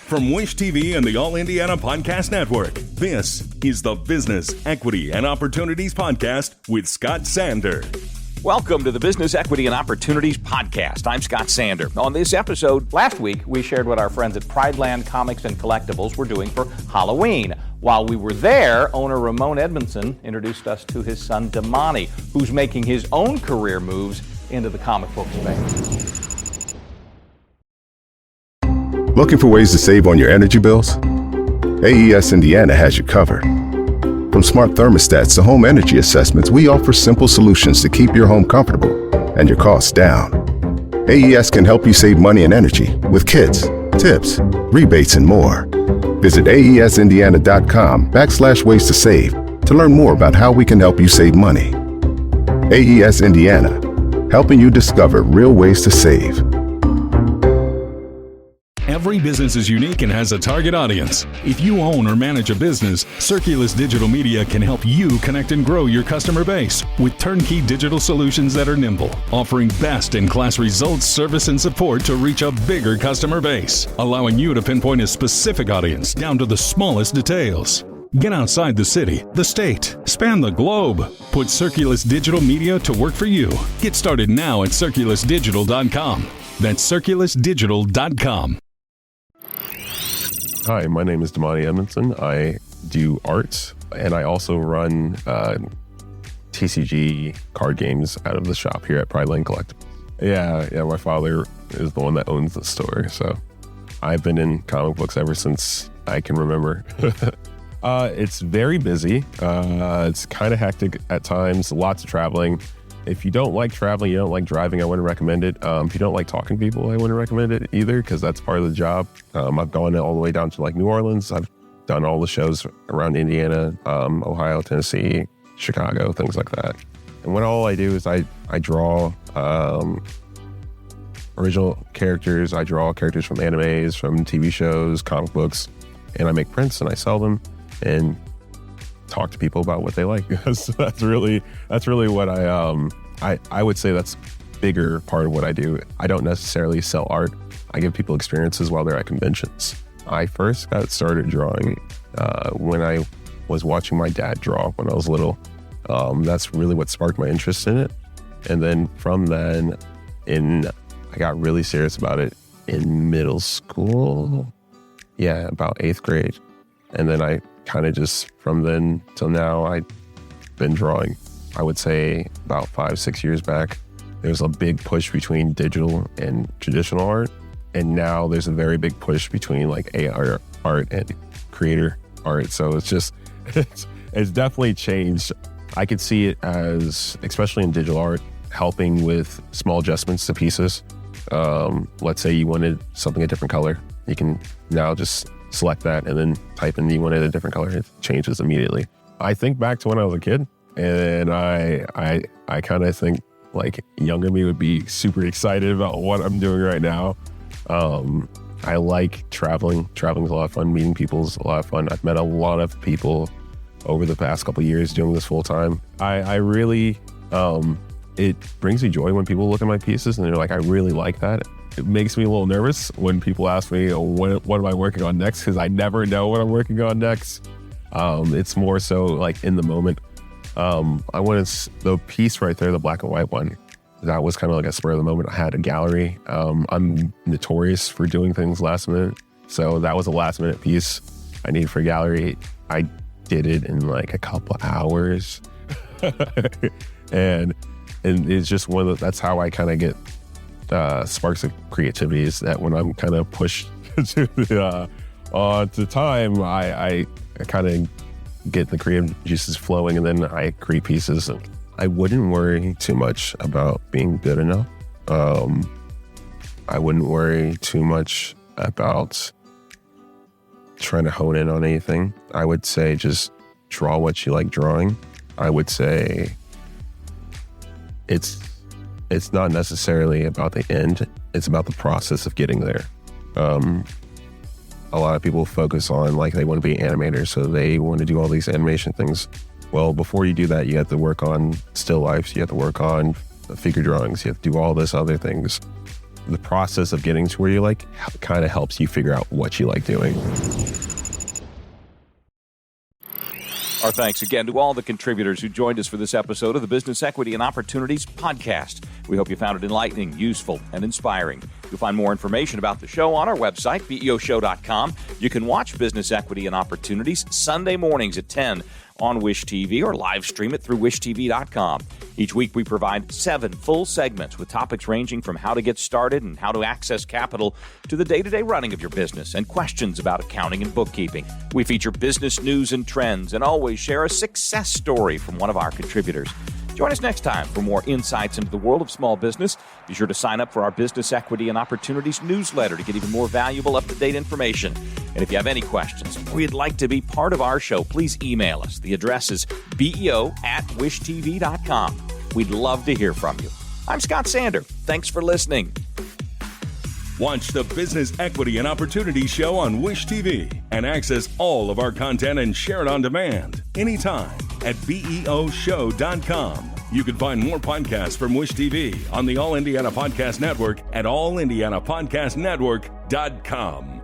From Wish TV and the All Indiana Podcast Network, this is the Business, Equity, and Opportunities Podcast with Scott Sander. Welcome to the Business, Equity, and Opportunities Podcast. I'm Scott Sander. On this episode, last week, we shared what our friends at Prideland Comics and Collectibles were doing for Halloween. While we were there, owner Ramone Edmonson introduced us to his son Damani, who's making his own career moves into the comic book space. Looking for ways to save on your energy bills? AES Indiana has you covered. From smart thermostats to home energy assessments, we offer simple solutions to keep your home comfortable and your costs down. AES can help you save money and energy with kits, tips, rebates, and more. Visit aesindiana.com/ways to save to learn more about how we can help you save money. AES Indiana, helping you discover real ways to save. Every business is unique and has a target audience. If you own or manage a business, Circulus Digital Media can help you connect and grow your customer base with turnkey digital solutions that are nimble, offering best-in-class results, service, and support to reach a bigger customer base, allowing you to pinpoint a specific audience down to the smallest details. Get outside the city, the state, span the globe. Put Circulus Digital Media to work for you. Get started now at circulusdigital.com. That's circulusdigital.com. Hi, my name is Damani Edmonson. I do art, and I also run TCG card games out of the shop here at Prideland Collectibles. Yeah, my father is the one that owns the store, so I've been in comic books ever since I can remember. It's very busy. It's kind of hectic at times, lots of traveling. If you don't like traveling, you don't like driving, I wouldn't recommend it. If you don't like talking to people, I wouldn't recommend it either, because that's part of the job. I've gone all the way down to like New Orleans. I've done all the shows around Indiana, Ohio, Tennessee, Chicago, things like that. And what all I do is I draw original characters. I draw characters from animes, from TV shows, comic books, and I make prints and I sell them and talk to people about what they like. So that's really what I would say that's bigger part of what I do. I don't necessarily sell art. I give people experiences while they're at conventions. I first got started drawing when I was watching my dad draw when I was little. That's really what sparked my interest in it. And then from then, I got really serious about it in middle school. Yeah, about 8th grade. And then I kind of just from then till now, I've been drawing. I would say about 5-6 years back, there was a big push between digital and traditional art. And now there's a very big push between like AR art and creator art. So it's just, it's definitely changed. I could see it as, especially in digital art, helping with small adjustments to pieces. Let's say you wanted something a different color. You can now just select that and then type in you wanted a different color. It changes immediately. I think back to when I was a kid, and I kind of think like younger me would be super excited about what I'm doing right now. I like traveling. Traveling is a lot of fun. Meeting people is a lot of fun. I've met a lot of people over the past couple of years doing this full time. I really, it brings me joy when people look at my pieces and they're like, I really like that. It makes me a little nervous when people ask me, what am I working on next? Because I never know what I'm working on next. It's more so like in the moment. I wanted the piece right there, the black and white one. That was kind of like a spur of the moment. I had a gallery. I'm notorious for doing things last minute. So that was a last minute piece I needed for a gallery. I did it in like a couple hours. and it's just that's how I kind of get sparks of creativity, is that when I'm kind of pushed to time, I kind of get the creative juices flowing, and then I create pieces. I wouldn't worry too much about being good enough. I wouldn't worry too much about trying to hone in on anything. I would say just draw what you like drawing. I would say it's not necessarily about the end. It's about the process of getting there. A lot of people focus on like they want to be animators, so they want to do all these animation things. Well, before you do that, you have to work on still lifes. You have to work on figure drawings. You have to do all this other things. the process of getting to where you like kind of helps you figure out what you like doing. Our thanks again to all the contributors who joined us for this episode of the Business Equity and Opportunities podcast. We hope you found it enlightening, useful, and inspiring. You'll find more information about the show on our website, BEOshow.com. You can watch Business Equity and Opportunities Sunday mornings at 10 on Wish TV or live stream it through wishtv.com. Each week we provide 7 full segments with topics ranging from how to get started and how to access capital to the day-to-day running of your business and questions about accounting and bookkeeping. We feature business news and trends and always share a success story from one of our contributors. Join us next time for more insights into the world of small business. Be sure to sign up for our Business Equity and Opportunities newsletter to get even more valuable, up-to-date information. And if you have any questions or you'd like to be part of our show, please email us. The address is beo@wishtv.com. We'd love to hear from you. I'm Scott Sander. Thanks for listening. Watch the Business Equity and Opportunity Show on Wish TV and access all of our content and share it on demand anytime at BEOshow.com. You can find more podcasts from Wish TV on the All Indiana Podcast Network at allindianapodcastnetwork.com.